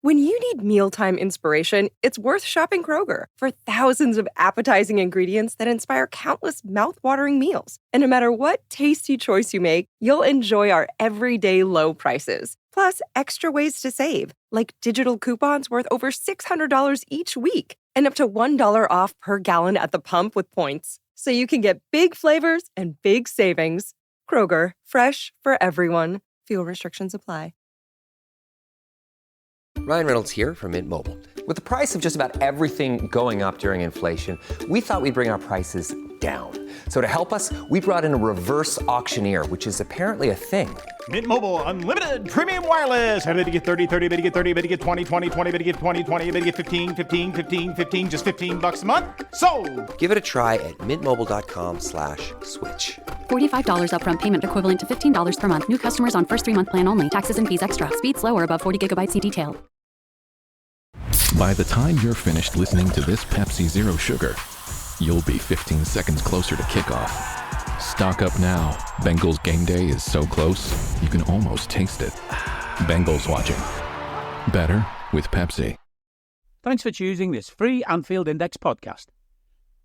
When you need mealtime inspiration, it's worth shopping Kroger for thousands of appetizing ingredients that inspire countless mouthwatering meals. And no matter what tasty choice you make, you'll enjoy our everyday low prices. Plus, extra ways to save, like digital coupons worth over $600 each week and up to $1 off per gallon at the pump with points. So you can get big flavors and big savings. Kroger, fresh for everyone. Fuel restrictions apply. Ryan Reynolds here from Mint Mobile. With the price of just about everything going up during inflation, we thought we'd bring our prices down. So to help us, we brought in a reverse auctioneer, which is apparently a thing. Mint Mobile Unlimited Premium Wireless. How to get 30, 30, bit to get 30, bit to get 20, 20, 20, bit to get 20, 20, bit to get 15, 15, 15, 15, just $15 a month? Sold! Give it a try at mintmobile.com/switch. $45 upfront payment equivalent to $15 per month. New customers on first 3-month plan only. Taxes and fees extra. Speed slower above 40 gigabytes. See detail. By the time you're finished listening to this Pepsi Zero Sugar, you'll be 15 seconds closer to kickoff. Stock up now. Bengals game day is so close, you can almost taste it. Bengals watching. Better with Pepsi. Thanks for choosing this free Anfield Index podcast.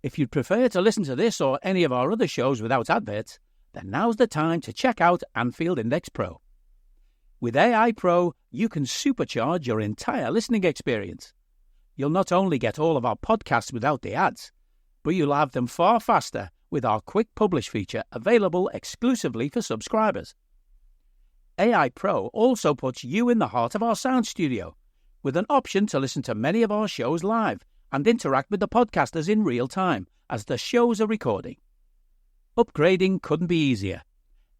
If you'd prefer to listen to this or any of our other shows without adverts, then now's the time to check out Anfield Index Pro. With AI Pro, you can supercharge your entire listening experience. You'll not only get all of our podcasts without the ads, but you'll have them far faster with our Quick Publish feature available exclusively for subscribers. AI Pro also puts you in the heart of our sound studio, with an option to listen to many of our shows live and interact with the podcasters in real time as the shows are recording. Upgrading couldn't be easier.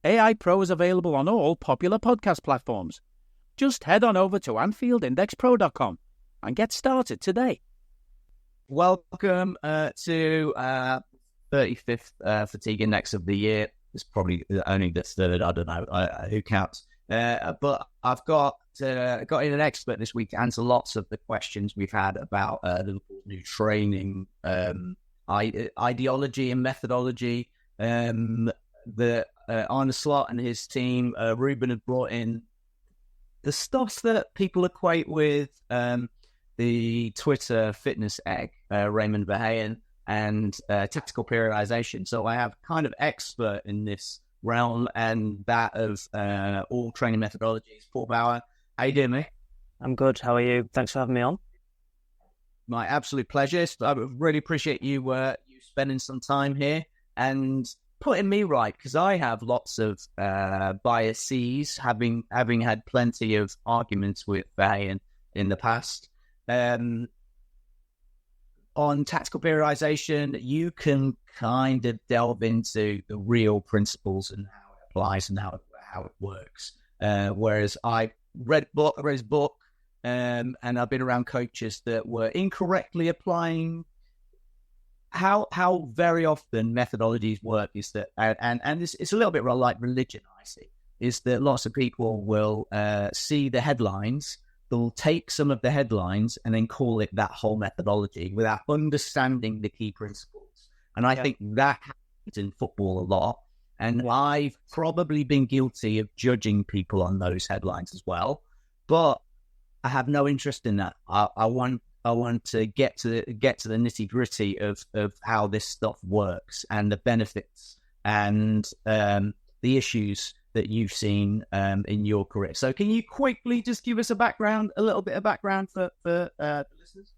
AI Pro is available on all popular podcast platforms. Just head on over to AnfieldIndexPro.com and get started today. Welcome to 35th Fatigue Index of the year. It's probably only the third, I don't know, who counts. But I've got in an expert this week to answer lots of the questions we've had about Liverpool's new training ideology and methodology. Arne Slot and his team, Ruben had brought in the stuff that people equate with the Twitter fitness egg, Raymond Verheyen, and Tactical Periodization. So I have kind of expert in this realm and that of all training methodologies. Paul Bauer, how you doing, mate? I'm good. How are you? Thanks for having me on. My absolute pleasure. I really appreciate you spending some time here and putting me right, because I have lots of biases, having had plenty of arguments with Verheyen in the past. On tactical periodization, you can kind of delve into the real principles and how it applies and how it works. Whereas I read his book, and I've been around coaches that were incorrectly applying how very often methodologies work is that, and it's a little bit like religion, I see, is that lots of people will see the headlines. They'll take some of the headlines and then call it that whole methodology without understanding the key principles. And I think that happens in football a lot. And I've probably been guilty of judging people on those headlines as well. But I have no interest in that. I want to get to the nitty gritty of how this stuff works and the benefits and the issues that you've seen in your career. So can you quickly just give us a little bit of background for the listeners?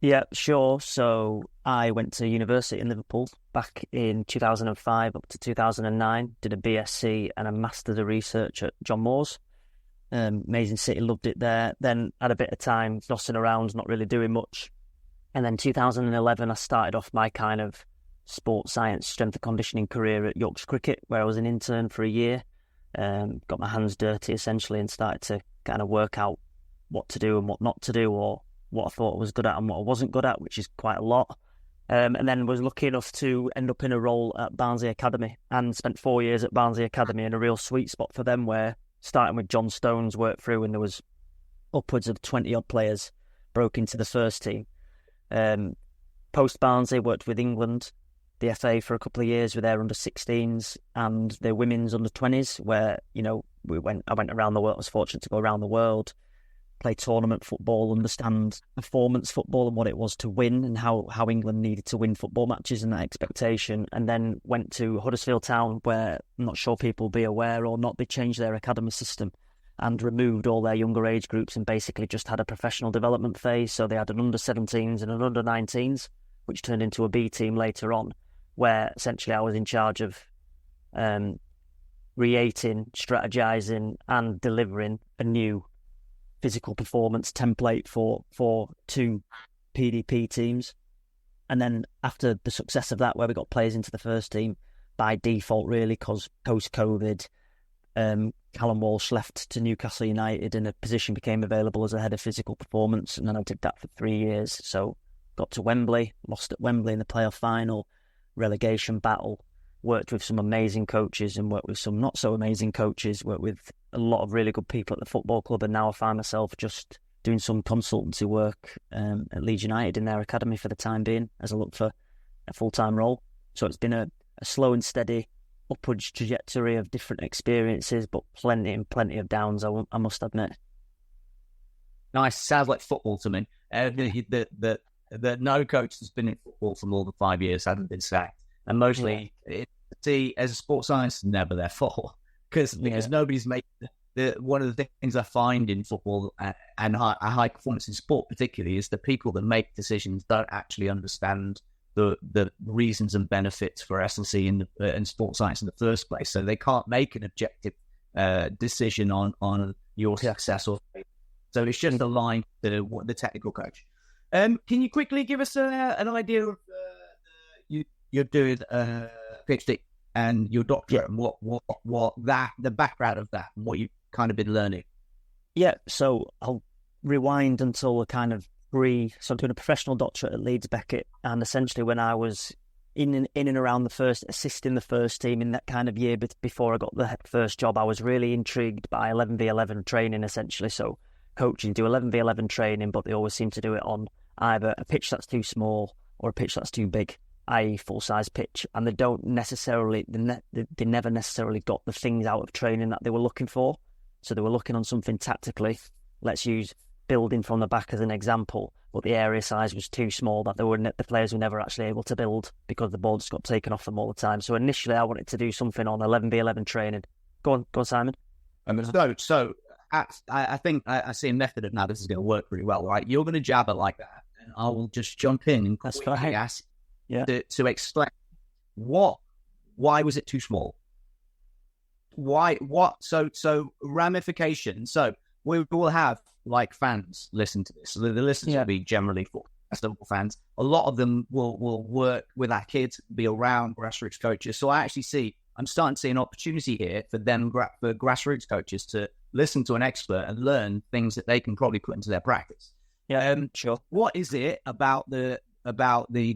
Yeah, sure. So I went to university in Liverpool back in 2005 up to 2009, did a BSc and a Master's of Research at John Moores. Amazing city, loved it there. Then had a bit of time nossing around, not really doing much. And then 2011, I started off my kind of sports science, strength and conditioning career at Yorkshire Cricket, where I was an intern for a year. Got my hands dirty essentially and started to kind of work out what to do and what not to do, or what I thought I was good at and what I wasn't good at, which is quite a lot. And then was lucky enough to end up in a role at Barnsley Academy and spent 4 years at Barnsley Academy in a real sweet spot for them, where starting with John Stones worked through and there was upwards of 20 odd players broke into the first team. Post Barnsley worked with England, the FA, for a couple of years with their under-16s and their women's under-20s, where, you know, I went around the world. I was fortunate to go around the world, play tournament football, understand performance football and what it was to win, and how England needed to win football matches and that expectation. And then went to Huddersfield Town, where I'm not sure people will be aware or not, they changed their academy system and removed all their younger age groups and basically just had a professional development phase. So they had an under-17s and an under-19s, which turned into a B team later on, where essentially I was in charge of creating, strategizing and delivering a new physical performance template for 2 PDP teams. And then after the success of that, where we got players into the first team by default, really, because post-COVID, Callum Walsh left to Newcastle United and a position became available as a head of physical performance. And then I did that for 3 years. So got to Wembley, lost at Wembley in the playoff final, relegation battle, worked with some amazing coaches and worked with some not so amazing coaches, worked with a lot of really good people at the football club. And now I find myself just doing some consultancy work at Leeds United in their academy for the time being as I look for a full-time role. So it's been a slow and steady upwards trajectory of different experiences, but plenty of downs, I must admit. Nice. Sounds like football to me. That no coach that's been in football for more than 5 years hasn't been sacked. And mostly, as a sports science, never their fault. Because nobody's making one of the things I find in football and high performance in sport particularly is the people that make decisions don't actually understand the reasons and benefits for S&C in sports science in the first place. So they can't make an objective decision on your success or failure. So it's just aligned to the technical coach. Can you quickly give us an idea of you're doing a PhD and your doctorate and what the background of that and what you've kind of been learning? Yeah, so I'll rewind until so I'm doing a professional doctorate at Leeds Beckett, and essentially when I was in and around assisting the first team in that kind of year before I got the first job, I was really intrigued by 11v11 training essentially. So coaches do 11v11 training, but they always seem to do it on either a pitch that's too small or a pitch that's too big, i.e. full-size pitch, and they never necessarily got the things out of training that they were looking for. So they were looking on something tactically. Let's use building from the back as an example, but the area size was too small that the players were never actually able to build because the ball just got taken off them all the time. So initially I wanted to do something on 11v11 training. Go on, Simon. So I think I see a method of now this is going to work really well, right? You're going to jab it like that, and I will just jump in and quickly ask to explain why was it too small? So ramifications. So we will have like fans listen to this. So the listeners will be generally football fans. A lot of them will work with our kids, be around grassroots coaches. So I'm starting to see an opportunity here for them, for grassroots coaches to listen to an expert and learn things that they can probably put into their practice. Yeah, sure. What is it about the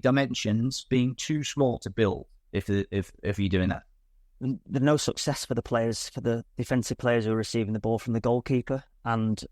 dimensions being too small to build if you're doing that? There's no success for the players, for the defensive players who are receiving the ball from the goalkeeper, and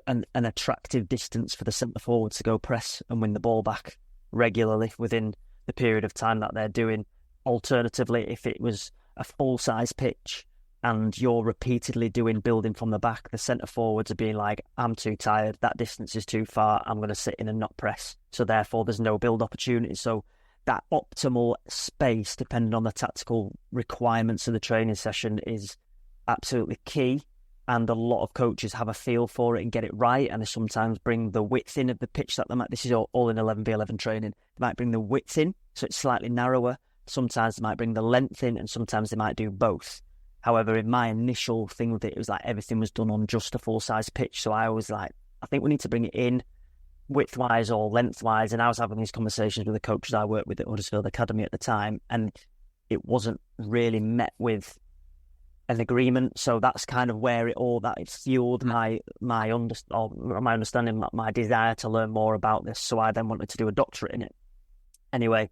an attractive distance for the centre forwards to go press and win the ball back regularly within the period of time that they're doing. Alternatively, if it was a full-size pitch and you're repeatedly doing building from the back, the centre forwards are being like, I'm too tired, that distance is too far, I'm going to sit in and not press. So therefore there's no build opportunity. So that optimal space, depending on the tactical requirements of the training session, is absolutely key. And a lot of coaches have a feel for it and get it right. And they sometimes bring the width in of the pitch that they might, this is all in 11v11 training, they might bring the width in, so it's slightly narrower. Sometimes they might bring the length in, and sometimes they might do both. However, in my initial thing with it was like everything was done on just a full-size pitch. So I was like, I think we need to bring it in width-wise or length-wise. And I was having these conversations with the coaches I worked with at Huddersfield Academy at the time, and it wasn't really met with an agreement. So that's kind of where it fueled my understanding, my desire to learn more about this. So I then wanted to do a doctorate in it. Anyway,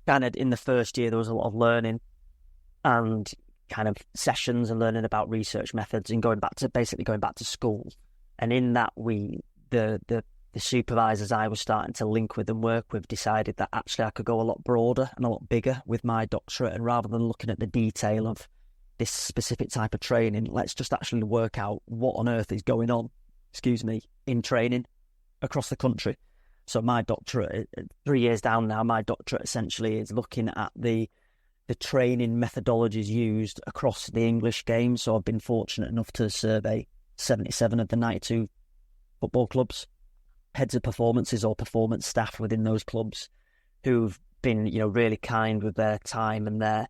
kind of in the first year, there was a lot of learning and kind of sessions and learning about research methods and going back to school. And in that, the supervisors I was starting to link with and work with decided that actually I could go a lot broader and a lot bigger with my doctorate. And rather than looking at the detail of this specific type of training, let's just actually work out what on earth is going on in training across the country. So my doctorate, 3 years down now, my doctorate essentially is looking at the training methodologies used across the English game. So I've been fortunate enough to survey 77 of the 92 football clubs, heads of performances or performance staff within those clubs, who've been, really kind with their time and their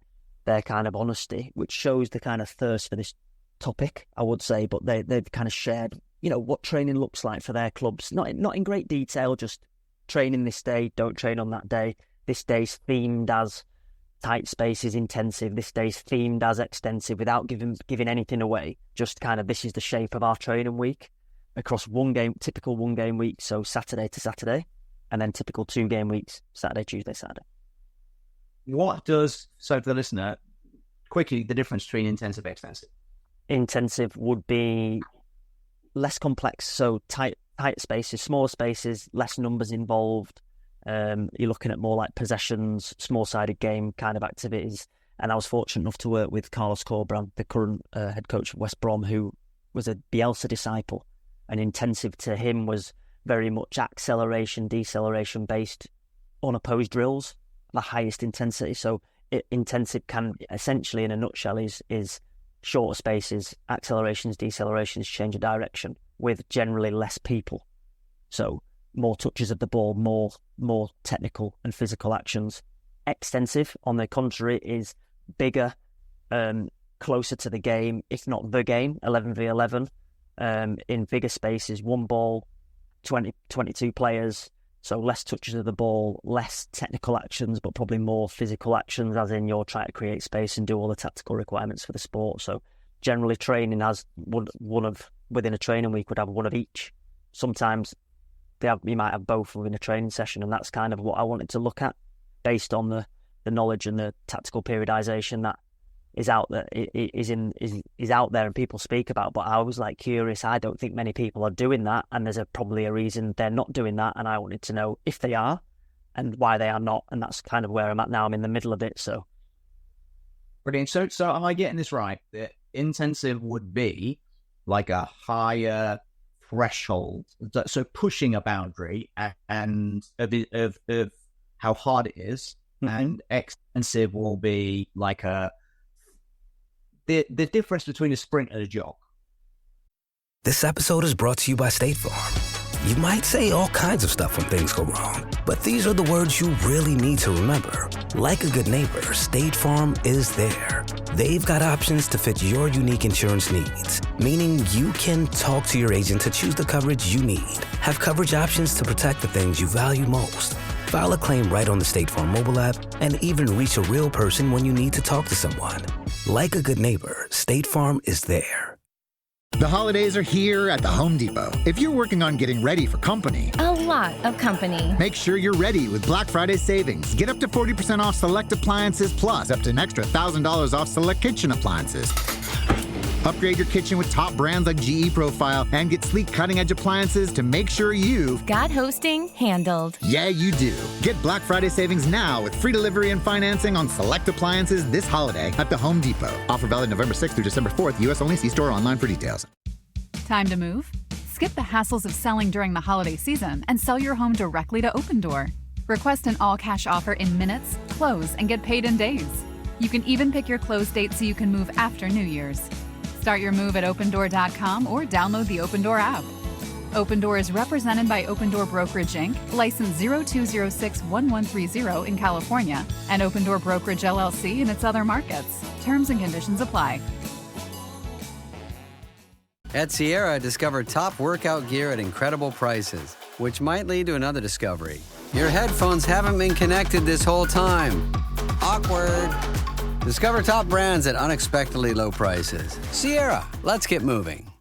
kind of honesty, which shows the kind of thirst for this topic, I would say. But they've kind of shared, what training looks like for their clubs, not in great detail, just training this day, don't train on that day. This day's themed as tight spaces intensive, this day's themed as extensive, without giving anything away. Just kind of, this is the shape of our training week across typical 1 game week, so Saturday to Saturday, and then typical 2 game weeks, Saturday, Tuesday, Saturday. So for the listener, quickly, the difference between intensive and extensive? Intensive would be less complex, so tight spaces, smaller spaces, less numbers involved. You're looking at more like possessions, small-sided game kind of activities. And I was fortunate enough to work with Carlos Corberán, the current head coach of West Brom, who was a Bielsa disciple. And intensive to him was very much acceleration, deceleration based unopposed drills, the highest intensity. So intensive can essentially, in a nutshell, is shorter spaces, accelerations, decelerations, change of direction with generally less people. So more touches of the ball, more technical and physical actions. Extensive, on the contrary, is bigger, closer to the game, if not the game, 11v11, in bigger spaces, one ball, 22 players, so less touches of the ball, less technical actions, but probably more physical actions, as in you're trying to create space and do all the tactical requirements for the sport. So generally training has within a training week would have one of each. Sometimes you might have both within a training session, and that's kind of what I wanted to look at based on the knowledge and the tactical periodisation that is out there, is out there and people speak about. But I was curious. I don't think many people are doing that, and there's probably a reason they're not doing that, and I wanted to know if they are and why they are not, and that's kind of where I'm at now. I'm in the middle of it. So brilliant. So am I getting this right? That intensive would be like a higher threshold, so pushing a boundary and of how hard it is, and extensive will be like the difference between a sprint and a jog. This episode is brought to you by State Farm. You might say all kinds of stuff when things go wrong, but these are the words you really need to remember. Like a good neighbor, State Farm is there. They've got options to fit your unique insurance needs, meaning you can talk to your agent to choose the coverage you need, have coverage options to protect the things you value most, file a claim right on the State Farm mobile app, and even reach a real person when you need to talk to someone. Like a good neighbor, State Farm is there. The holidays are here at the Home Depot. If you're working on getting ready for company, a lot of company, make sure you're ready with Black Friday savings. Get up to 40% off select appliances, plus up to an extra $1,000 off select kitchen appliances. Upgrade your kitchen with top brands like GE Profile and get sleek cutting-edge appliances to make sure you've got hosting handled. Yeah, you do. Get Black Friday savings now with free delivery and financing on select appliances this holiday at the Home Depot. Offer valid November 6th through December 4th. U.S. only. See store or online for details. Time to move? Skip the hassles of selling during the holiday season and sell your home directly to Opendoor. Request an all-cash offer in minutes, close, and get paid in days. You can even pick your close date so you can move after New Year's. Start your move at opendoor.com or download the Opendoor app. Opendoor is represented by Opendoor Brokerage Inc., license 02061130 in California, and Opendoor Brokerage LLC in its other markets. Terms and conditions apply. At Sierra, discover top workout gear at incredible prices, which might lead to another discovery. Your headphones haven't been connected this whole time. Awkward. Discover top brands at unexpectedly low prices. Sierra, let's get moving.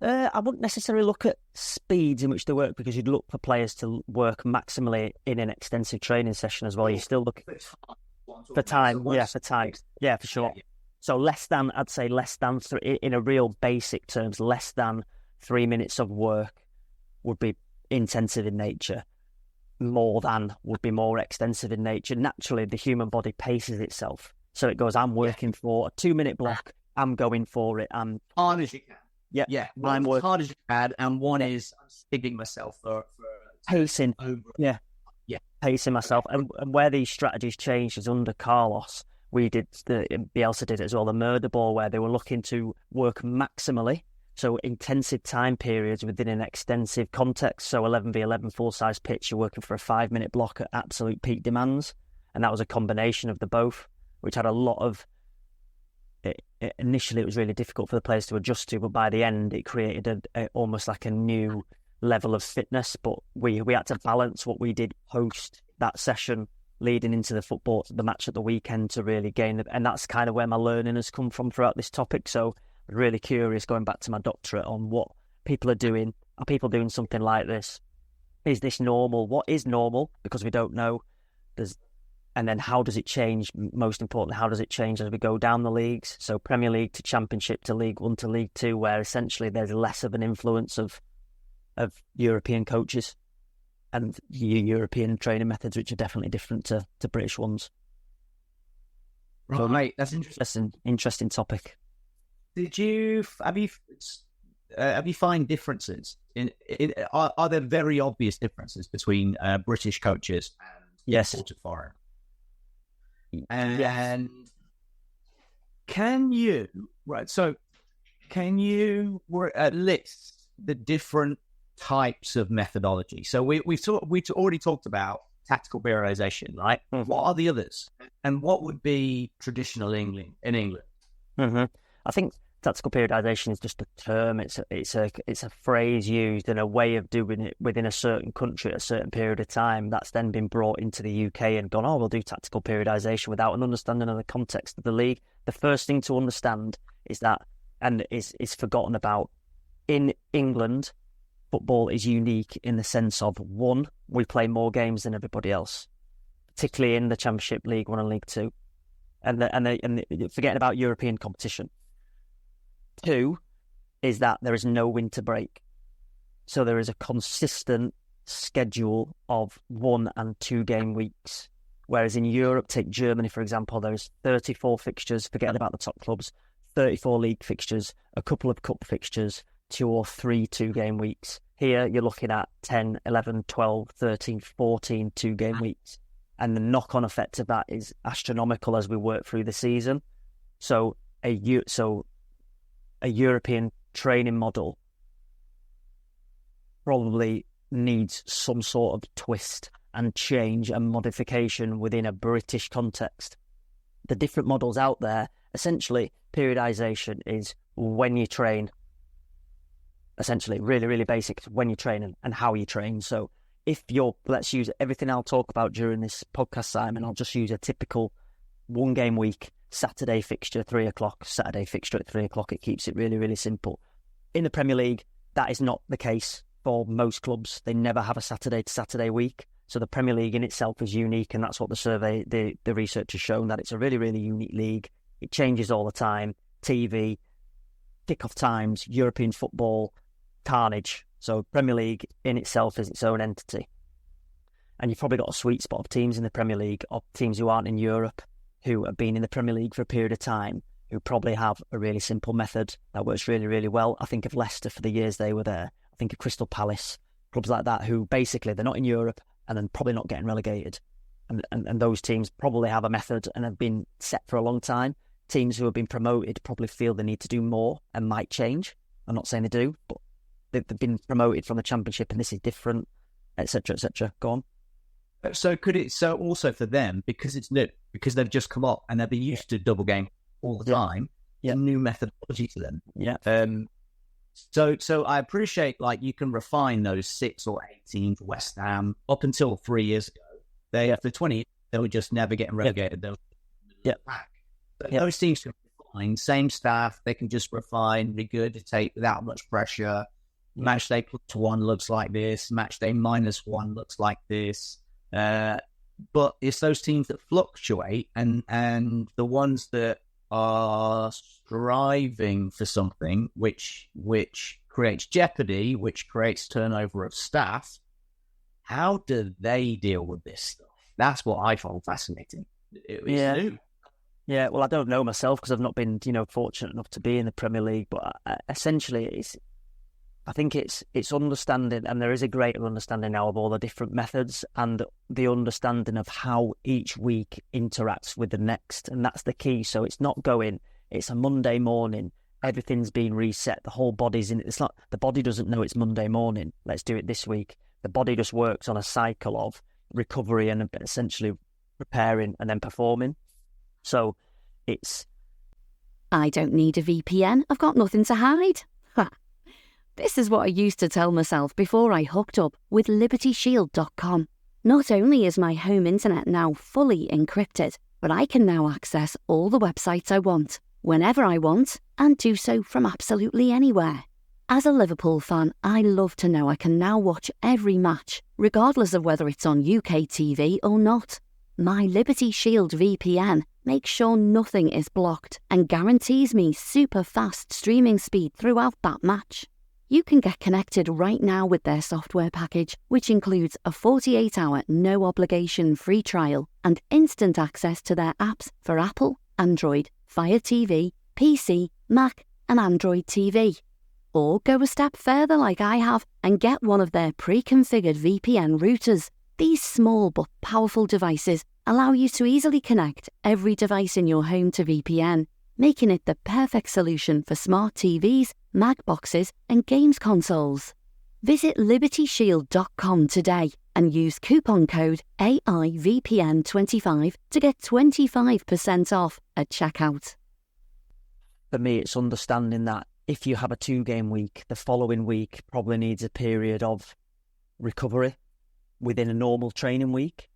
I wouldn't necessarily look at speeds in which they work, because you'd look for players to work maximally in an extensive training session as well. You're still looking for time. Yeah, for time. Yeah, for sure. So I'd say less than, in a real basic terms, less than 3 minutes of work would be intensive in nature. More than would be more extensive in nature. Naturally, the human body paces itself. So it goes, I'm working for a 2-minute block, I'm going for it. Hard as you can. Yeah, Yeah, I'm one's as hard as you can, and one is I'm stigging myself for pacing. over. Yeah, pacing myself. And where these strategies changed is under Carlos. Bielsa did it as well, the murder ball, where they were looking to work maximally. So intensive time periods within an extensive context. So 11v11 full-size pitch, you're working for a 5-minute block at absolute peak demands. And that was a combination of the both, which had a lot of... Initially, it was really difficult for the players to adjust to, but by the end, it created almost like a new level of fitness. But we had to balance what we did post that session leading into the match at the weekend to really gain it. And that's kind of where my learning has come from throughout this topic. So I'm really curious, going back to my doctorate, on what people are doing. Are people doing something like this? Is this normal? What is normal? Because we don't know. And then how does it change? Most importantly, how does it change as we go down the leagues? So Premier League to Championship to League One to League Two, where essentially there's less of an influence of European coaches and European training methods, which are definitely different to British ones. Right, so, mate, that's interesting. Interesting topic. Have you find differences are there very obvious differences between British coaches and imported foreign? And can you list the different types of methodology? So we've already talked about tactical periodization, right? Mm-hmm. What are the others, and what would be traditional in England? Mm-hmm. I think tactical periodization is just a term. It's a phrase used in a way of doing it within a certain country at a certain period of time. That's then been brought into the UK and gone, we'll do tactical periodization without an understanding of the context of the league. The first thing to understand is that, and is forgotten about, in England, football is unique in the sense of, one, we play more games than everybody else, particularly in the Championship, League One and League Two, and forgetting about European competition. Two is that there is no winter break. So there is a consistent schedule of 1 and 2 game weeks. Whereas in Europe, take Germany, for example, there's 34 fixtures, forgetting about the top clubs, 34 league fixtures, a couple of cup fixtures, 2 or 3 2-game weeks. Here, you're looking at 10, 11, 12, 13, 14 2-game weeks. And the knock-on effect of that is astronomical as we work through the season. So a European training model probably needs some sort of twist and change and modification within a British context. The different models out there, essentially, periodization is when you train. Essentially, really, really basic, when you train and how you train. So let's use everything I'll talk about during this podcast, Simon. I'll just use a typical 1-game week. Saturday fixture, 3 o'clock, Saturday fixture at 3 o'clock. It keeps it really, really simple. In the Premier League, that is not the case for most clubs. They never have a Saturday to Saturday week. So the Premier League in itself is unique, and that's what the research has shown, that it's a really, really unique league. It changes all the time. TV, kick-off times, European football, carnage. So Premier League in itself is its own entity. And you've probably got a sweet spot of teams in the Premier League, of teams who aren't in Europe, who have been in the Premier League for a period of time, who probably have a really simple method that works really, really well. I think of Leicester for the years they were there. I think of Crystal Palace, clubs like that, who basically they're not in Europe and then probably not getting relegated. And those teams probably have a method and have been set for a long time. Teams who have been promoted probably feel they need to do more and might change. I'm not saying they do, but they've been promoted from the Championship and this is different, etc., etc. Go on. So also for them, because it's new, because they've just come up and they've been used to double game all the time, a new methodology to them. Yeah. So I appreciate, you can refine those 6 or 18 for West Ham up until 3 years ago. After 20, they were just never getting relegated. They were back. So those teams can refine, same staff, they can just refine, regurgitate without much pressure. Match day +1 looks like this. Match day -1 looks like this. But it's those teams that fluctuate and the ones that are striving for something which creates jeopardy, which creates turnover of staff. How do they deal with this stuff? That's what I find fascinating. It's new. Yeah, well, I don't know myself because I've not been, fortunate enough to be in the Premier League. But essentially, I think it's understanding, and there is a greater understanding now of all the different methods and the understanding of how each week interacts with the next, and that's the key. So it's not it's a Monday morning, everything's been reset, the whole body's in it. It's not, the body doesn't know it's Monday morning, let's do it this week. The body just works on a cycle of recovery and essentially preparing and then performing. So I don't need a VPN. I've got nothing to hide. Ha. This is what I used to tell myself before I hooked up with LibertyShield.com. Not only is my home internet now fully encrypted, but I can now access all the websites I want, whenever I want, and do so from absolutely anywhere. As a Liverpool fan, I love to know I can now watch every match, regardless of whether it's on UK TV or not. My Liberty Shield VPN makes sure nothing is blocked and guarantees me super fast streaming speed throughout that match. You can get connected right now with their software package, which includes a 48-hour no-obligation free trial and instant access to their apps for Apple, Android, Fire TV, PC, Mac and Android TV. Or go a step further like I have and get one of their pre-configured VPN routers. These small but powerful devices allow you to easily connect every device in your home to VPN, making it the perfect solution for smart TVs, Mac boxes and games consoles. Visit LibertyShield.com today and use coupon code AIVPN25 to get 25% off at checkout. For me, it's understanding that if you have a 2-game week, the following week probably needs a period of recovery within a normal training week.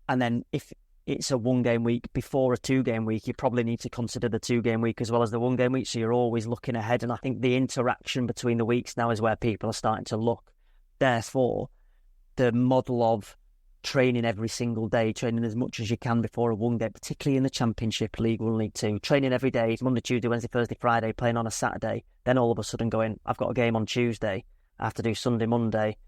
And then if it's a 1-game week before a 2-game week, you probably need to consider the 2-game week as well as the 1-game week. So you're always looking ahead. And I think the interaction between the weeks now is where people are starting to look. Therefore, the model of training every single day, training as much as you can before a 1-game, particularly in the Championship, League 1, League 2, training every day, Monday, Tuesday, Wednesday, Thursday, Friday, playing on a Saturday, then all of a sudden going, I've got a game on Tuesday, I have to do Sunday, Monday,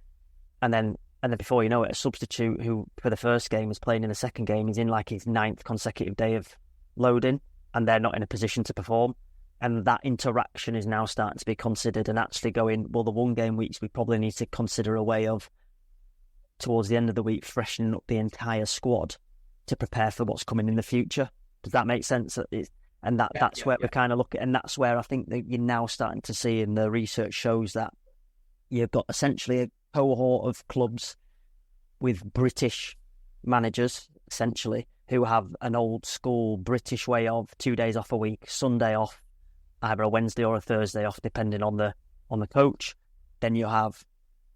and then before you know it, a substitute who for the first game is playing in the second game is in like his 9th consecutive day of loading, and they're not in a position to perform. And that interaction is now starting to be considered and actually going, well, the 1-game weeks, we probably need to consider a way of, towards the end of the week, freshening up the entire squad to prepare for what's coming in the future. Does that make sense? That's where we're kind of looking, and that's where I think that you're now starting to see, and the research shows that you've got essentially a cohort of clubs with British managers, essentially, who have an old school British way of 2 days off a week, Sunday off, either a Wednesday or a Thursday off, depending on the coach. Then you have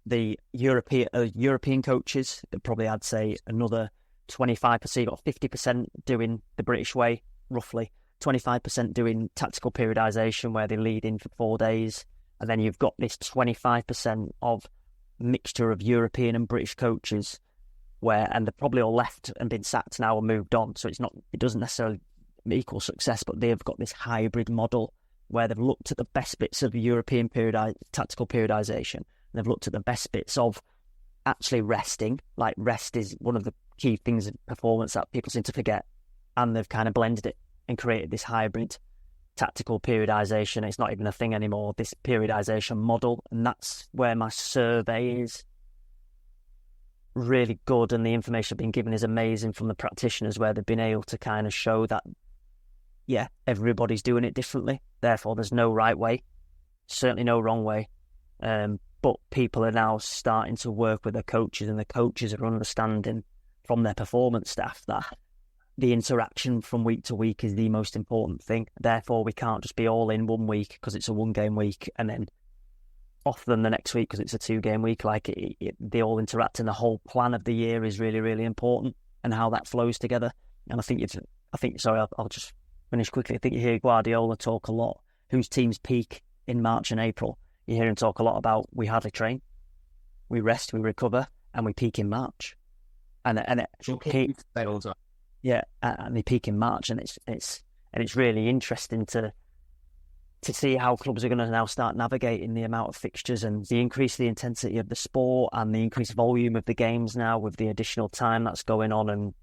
the European coaches that probably, I'd say, another 25% or 50% doing the British way, roughly. 25% doing tactical periodisation, where they lead in for 4 days. And then you've got this 25% of mixture of European and British coaches, and they're probably all left and been sacked now and moved on. So it doesn't necessarily equal success, but they've got this hybrid model where they've looked at the best bits of European tactical periodisation. And they've looked at the best bits of actually resting. Like, rest is one of the key things in performance that people seem to forget. And they've kind of blended it and created this hybrid tactical periodisation. It's not even a thing anymore, this periodisation model. And that's where my survey is really good. And the information I've been given is amazing from the practitioners, where they've been able to kind of show that, yeah, everybody's doing it differently. Therefore, there's no right way, certainly no wrong way. But people are now starting to work with their coaches, and the coaches are understanding from their performance staff that the interaction from week to week is the most important thing. Therefore, we can't just be all in 1 week because it's a 1-game week and then off them the next week because it's a 2-game week. Like, they all interact, and the whole plan of the year is really, really important, and how that flows together. And I'll just finish quickly. I think you hear Guardiola talk a lot, whose teams peak in March and April. You hear him talk a lot about, we hardly train, we rest, we recover, and we peak in March. And they peak in March, and it's really interesting to see how clubs are going to now start navigating the amount of fixtures and the intensity of the sport and the increased volume of the games now with the additional time that's going on, and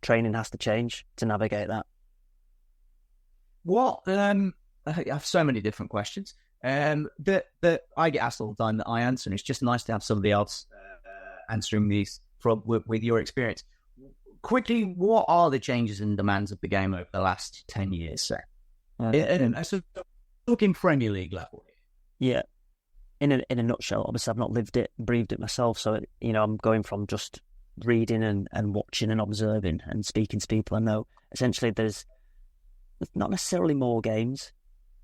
training has to change to navigate that. What? I have so many different questions that I get asked all the time that I answer, and it's just nice to have somebody else answering these with your experience. Quickly, what are the changes and demands of the game over the last 10 years, sir? So talking Premier League level. Yeah. In a nutshell, obviously I've not lived it, breathed it myself, so I'm going from just reading and watching and observing and speaking to people I know. Essentially, there's not necessarily more games.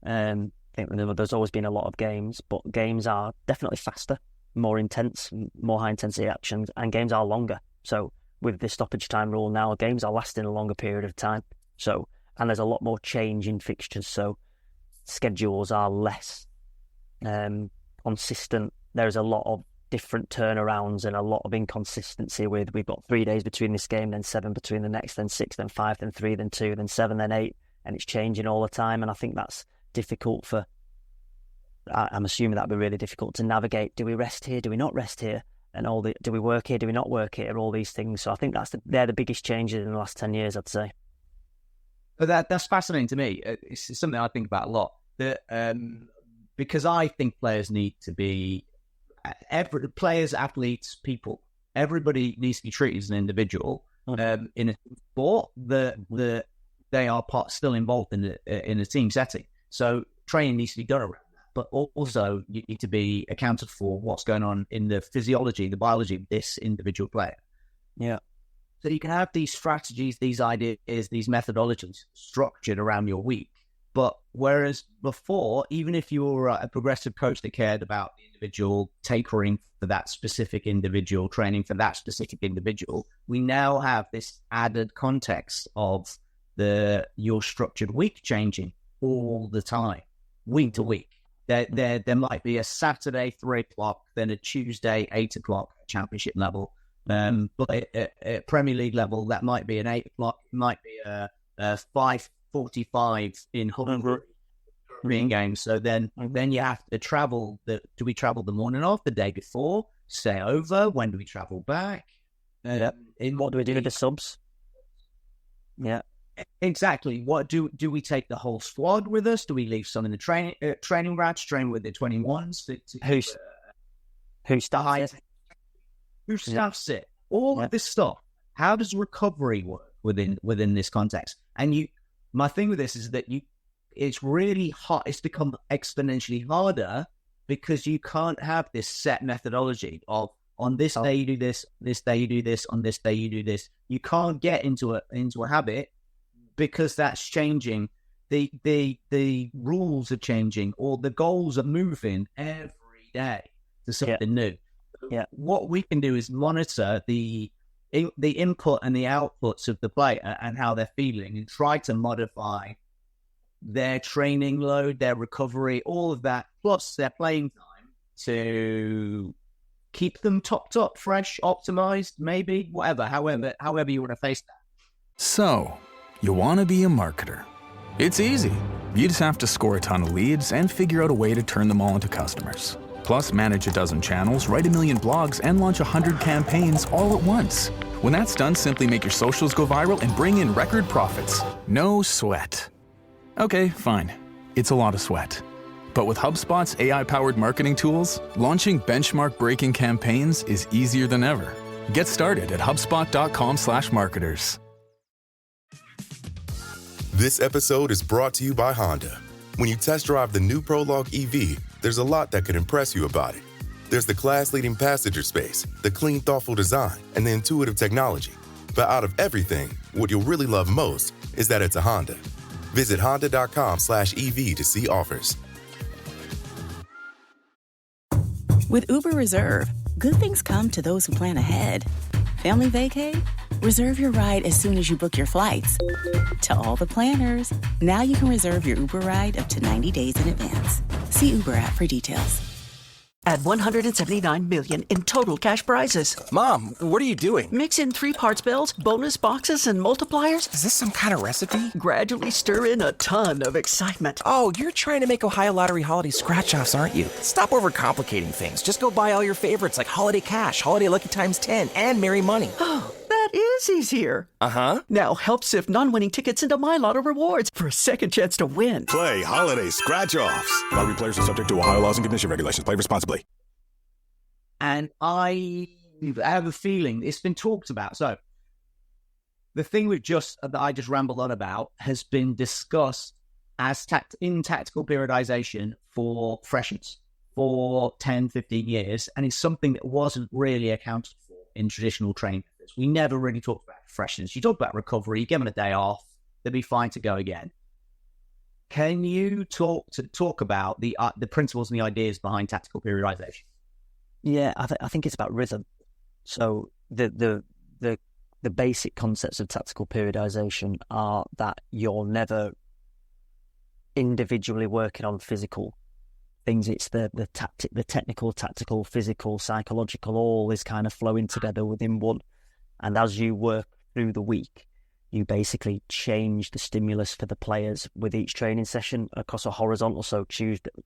I think there's always been a lot of games, but games are definitely faster, more intense, more high-intensity actions, and games are longer. So with the stoppage time rule now, games are lasting a longer period of time. So, and there's a lot more change in fixtures, so schedules are less consistent. There's a lot of different turnarounds and a lot of inconsistency with, we've got 3 days between this game, then 7 between the next, then 6, then 5, then 3, then 2, then 7, then 8, and it's changing all the time. And I think that's difficult I'm assuming that'd be really difficult to navigate. Do we rest here? Do we not rest here? And do we work here? Do we not work here? All these things. So I think they're the biggest changes in the last 10 years, I'd say. But that's fascinating to me. It's something I think about a lot. Because I think players need to be players, athletes, people. Everybody needs to be treated as an individual. In a sport, they are still involved in a team setting. So training needs to be done around that. But also, you need to be accounted for what's going on in the physiology, the biology of this individual player. Yeah. So you can have these strategies, these ideas, these methodologies structured around your week. But whereas before, even if you were a progressive coach that cared about the individual, tapering for that specific individual, training for that specific individual, we now have this added context of your structured week changing all the time, week to week. There might be a Saturday 3:00, then a Tuesday 8:00 at championship level. But at Premier League level, that might be an 8:00, might be a 5:45 in Hungary game. So then you have to travel. Do we travel the morning of, the day before, stay over? When do we travel back? What do we do with the subs? Yeah. Exactly. What do we take the whole squad with us? Do we leave some in the training ranch, train with the 21s? Who staffs it? Who staffs it? All of this stuff. How does recovery work within this context? And my thing with this is that it's really hard. It's become exponentially harder because you can't have this set methodology of on this day you do this day you do this, on this day you do this. You can't get into a habit because that's changing. The rules are changing, or the goals are moving every day to something new. Yeah. What we can do is monitor the input and the outputs of the player and how they're feeling, and try to modify their training load, their recovery, all of that, plus their playing time to keep them topped up, fresh, optimized, maybe, whatever, however you want to face that. So, you want to be a marketer. It's easy. You just have to score a ton of leads and figure out a way to turn them all into customers. Plus, manage a dozen channels, write 1 million blogs, and launch 100 campaigns all at once. When that's done, simply make your socials go viral and bring in record profits. No sweat. Okay, fine. It's a lot of sweat. But with HubSpot's AI-powered marketing tools, launching benchmark-breaking campaigns is easier than ever. Get started at HubSpot.com/marketers. This episode is brought to you by Honda. When you test drive the new Prologue EV, there's a lot that could impress you about it. There's the class-leading passenger space, the clean, thoughtful design, and the intuitive technology. But out of everything, what you'll really love most is that it's a Honda. Visit honda.com/EV to see offers. With Uber Reserve, good things come to those who plan ahead. Family vacay? Reserve your ride as soon as you book your flights. To all the planners, now you can reserve your Uber ride up to 90 days in advance. See Uber app for details. Add $179 million in total cash prizes. Mom, what are you doing? Mix in 3-parts bills, bonus boxes, and multipliers. Is this some kind of recipe? Gradually stir in a ton of excitement. Oh, you're trying to make Ohio Lottery holiday scratch-offs, aren't you? Stop overcomplicating things. Just go buy all your favorites like Holiday Cash, Holiday Lucky Times 10, and Merry Money. Oh, that That is easier. Uh-huh. Now help sift non-winning tickets into My Lotto Rewards for a second chance to win. Play Holiday Scratch-Offs. Lottery players are subject to Ohio laws and commission regulations. Play responsibly. And I have a feeling it's been talked about. So the thing that I just rambled on about has been discussed as in tactical periodization for freshers for 10, 15 years. And it's something that wasn't really accounted for in traditional training methods. We never really talked about freshness. You talk about recovery, you give them a day off, they'll be fine to go again. Can you talk about the principles and the ideas behind tactical periodization? Yeah, I think it's about rhythm. So the basic concepts of tactical periodization are that you're never individually working on physical things. It's the technical, tactical, physical, psychological, all is kind of flowing together within one. And as you work through the week, you basically change the stimulus for the players with each training session across a horizontal. So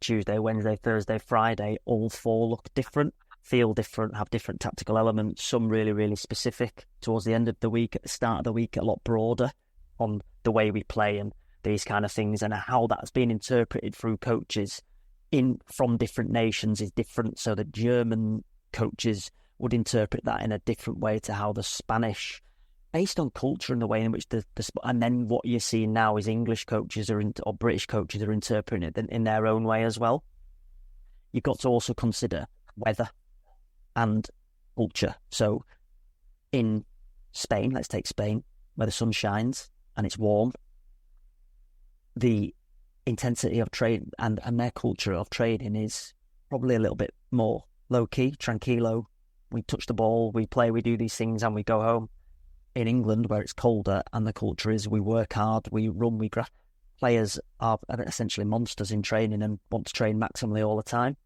Tuesday, Wednesday, Thursday, Friday, all four look different, feel different, have different tactical elements, some really, really specific towards the end of the week, at the start of the week, a lot broader on the way we play and these kind of things, and how that's been interpreted through coaches from different nations is different. So the German coaches would interpret that in a different way to how the Spanish, based on culture and the way in which and then what you're seeing now is English coaches or British coaches are interpreting it in their own way as well. You've got to also consider weather and culture. So in Spain, let's take Spain, where the sun shines and it's warm, the intensity of trade and their culture of training is probably a little bit more low-key, tranquilo. We touch the ball, we play, we do these things and we go home. In England, where it's colder and the culture is we work hard, we run, we grab. Players are essentially monsters in training and want to train maximally all the time.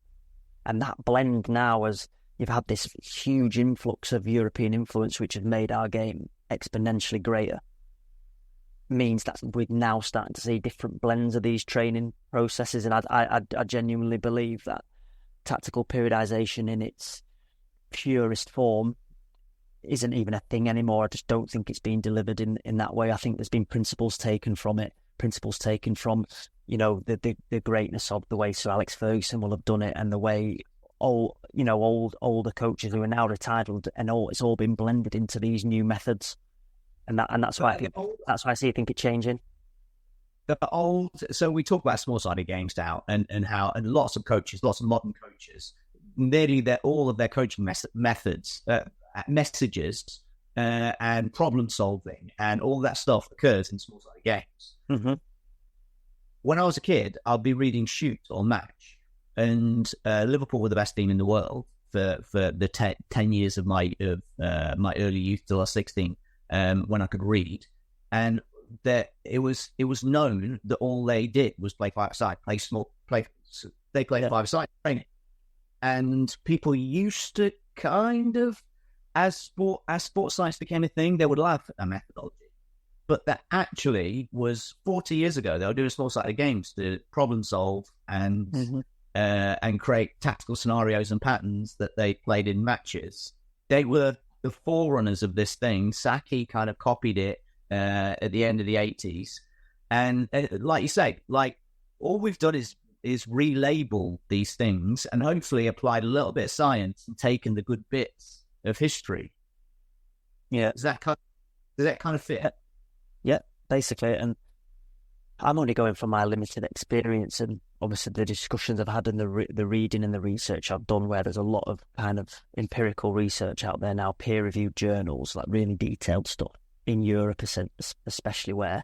And that blend now, as you've had this huge influx of European influence, which has made our game exponentially greater, means that we're now starting to see different blends of these training processes. And I genuinely believe that tactical periodization in its purest form isn't even a thing anymore. I just don't think it's being delivered in that way. I think there's been principles taken from it, principles taken from, the greatness of the way Sir Alex Ferguson will have done it and the way older coaches who are now retired, and it's all been blended into these new methods. And that's why I think it's changing. So we talk about small-sided games now, and lots of coaches, lots of modern coaches, nearly all of their coaching methods, messages, and problem solving, and all that stuff occurs in small-sided games. Mm-hmm. When I was a kid, I'd be reading Shoot or Match, and Liverpool were the best team in the world for the 10 years of my early youth till I was 16. When I could read, and that it was known that all they did was play five-a-side, they played five-a-side training, and people used to kind of, as sports science became a thing, they would laugh at that methodology, but that actually was 40 years ago. They were doing small-sided games to problem solve and create tactical scenarios and patterns that they played in matches. They were the forerunners of this thing. Saki kind of copied it at the end of the 80s. And like you say, all we've done is relabel these things and hopefully applied a little bit of science and taken the good bits of history. Yeah. Does that kind of fit? Yeah, basically. And I'm only going from my limited experience and obviously the discussions I've had and the reading and the research I've done, where there's a lot of kind of empirical research out there now, peer-reviewed journals, like really detailed stuff in Europe, especially, where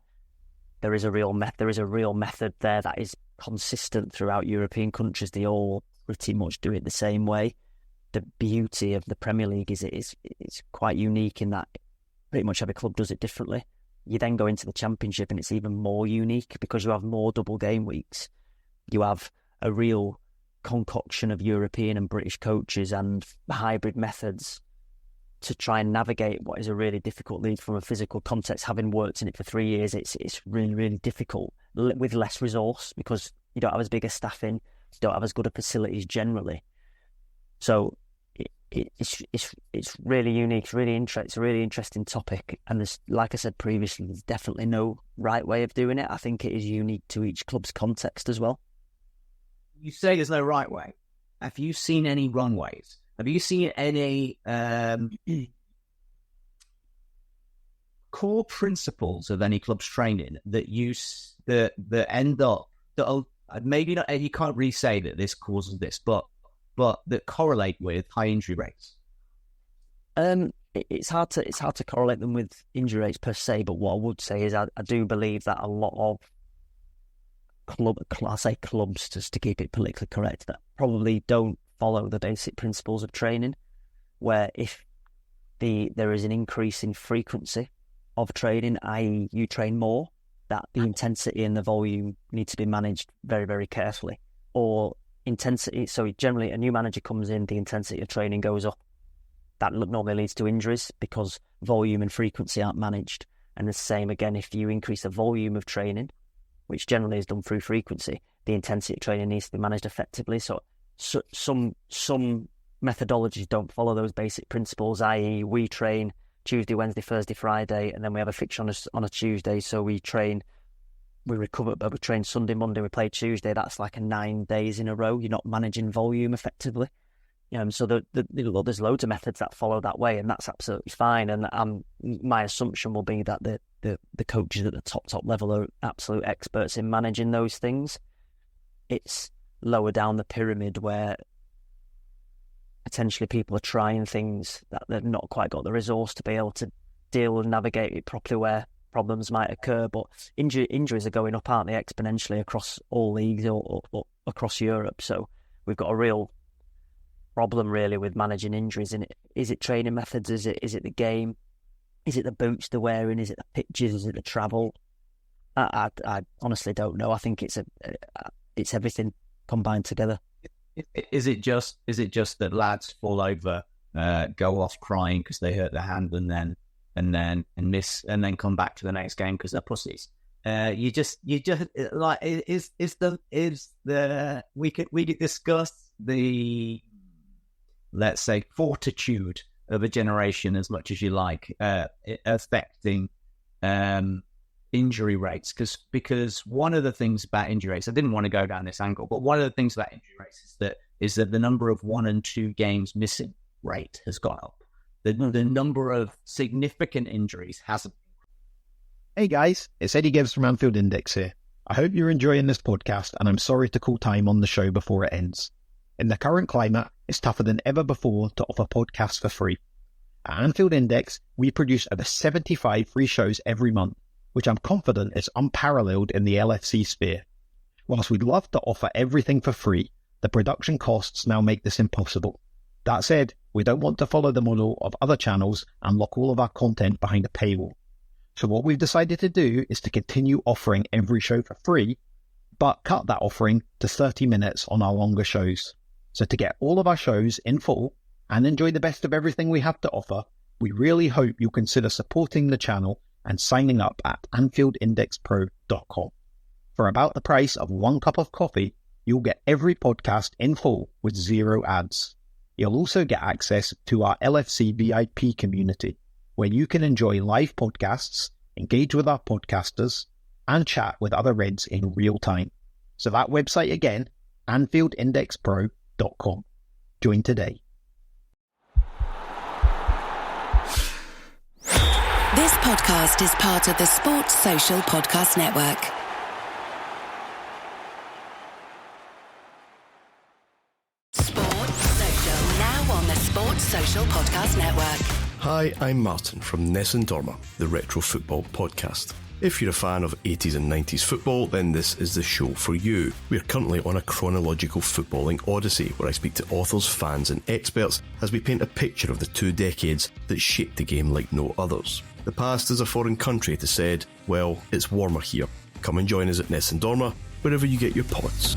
there is a real method there that is consistent throughout European countries. They all pretty much do it the same way. The beauty of the Premier League is it's quite unique in that pretty much every club does it differently. You then go into the Championship and it's even more unique because you have more double game weeks. You have a real concoction of European and British coaches and hybrid methods to try and navigate what is a really difficult league from a physical context. Having worked in it for 3 years, it's really, really difficult with less resource because you don't have as big a staffing, you don't have as good a facilities generally. So it's really unique, it's a really interesting topic, and there's, like I said previously, there's definitely no right way of doing it. I think it is unique to each club's context as well. You say there's no right way. Have you seen any wrong ways? Have you seen any core principles of any club's training that that end up that maybe not? You can't really say that this causes this, but that correlate with high injury rates? It's hard to correlate them with injury rates per se, but what I would say is I do believe that a lot of clubs, just to keep it politically correct, that probably don't follow the basic principles of training, where if there is an increase in frequency of training, i.e. you train more, that the intensity and the volume need to be managed very, very carefully. Or intensity, so generally a new manager comes in, the intensity of training goes up. That normally leads to injuries because volume and frequency aren't managed. And the same again, if you increase the volume of training, which generally is done through frequency, the intensity of training needs to be managed effectively. So some methodologies don't follow those basic principles, i.e. we train Tuesday, Wednesday, Thursday, Friday, and then we have a fixture on a Tuesday, so we recover, but we train Sunday, Monday, we play Tuesday. That's like 9 days in a row. You're not managing volume effectively. So there's loads of methods that follow that way, and that's absolutely fine. And my assumption will be that the coaches at the top level are absolute experts in managing those things. It's lower down the pyramid where potentially people are trying things that they've not quite got the resource to be able to deal and navigate it properly, where problems might occur. But injuries are going up, aren't they, exponentially across all leagues or across Europe. So we've got a real problem really with managing injuries. And is it training methods? Is it the game? Is it the boots they're wearing? Is it the pitches? Is it the travel? I honestly don't know. I think it's everything combined together. Is it just that lads fall over, go off crying because they hurt their hand, and miss, and then come back to the next game because they're pussies? We could discuss the, let's say, fortitude of a generation as much as you like, affecting injury rates, because one of the things about injury rates, I didn't want to go down this angle, but one of the things about injury rates is that the number of 1 and 2 games missing rate has gone up. The number of significant injuries hasn't. Hey guys, it's Eddie Gibbs from Anfield Index here. I hope you're enjoying this podcast, and I'm sorry to call time on the show before it ends. In the current climate, it's tougher than ever before to offer podcasts for free. At Anfield Index, we produce over 75 free shows every month, which I'm confident is unparalleled in the LFC sphere. Whilst we'd love to offer everything for free, the production costs now make this impossible. That said, we don't want to follow the model of other channels and lock all of our content behind a paywall. So what we've decided to do is to continue offering every show for free, but cut that offering to 30 minutes on our longer shows. So to get all of our shows in full and enjoy the best of everything we have to offer, we really hope you'll consider supporting the channel and signing up at AnfieldIndexPro.com. For about the price of 1 cup of coffee, you'll get every podcast in full with 0 ads. You'll also get access to our LFC VIP community, where you can enjoy live podcasts, engage with our podcasters, and chat with other Reds in real time. So that website again, AnfieldIndexPro.com. Join today. This podcast is part of the Sports Social Podcast Network. Sports Social, now on the Sports Social Podcast Network. Hi, I'm Martin from Nessun Dorma, the Retro Football Podcast. If you're a fan of 80s and 90s football, then this is the show for you. We're currently on a chronological footballing odyssey where I speak to authors, fans and experts as we paint a picture of the 2 decades that shaped the game like no others. The past is a foreign country to said, well, it's warmer here. Come and join us at Nessun Dorma, wherever you get your pods.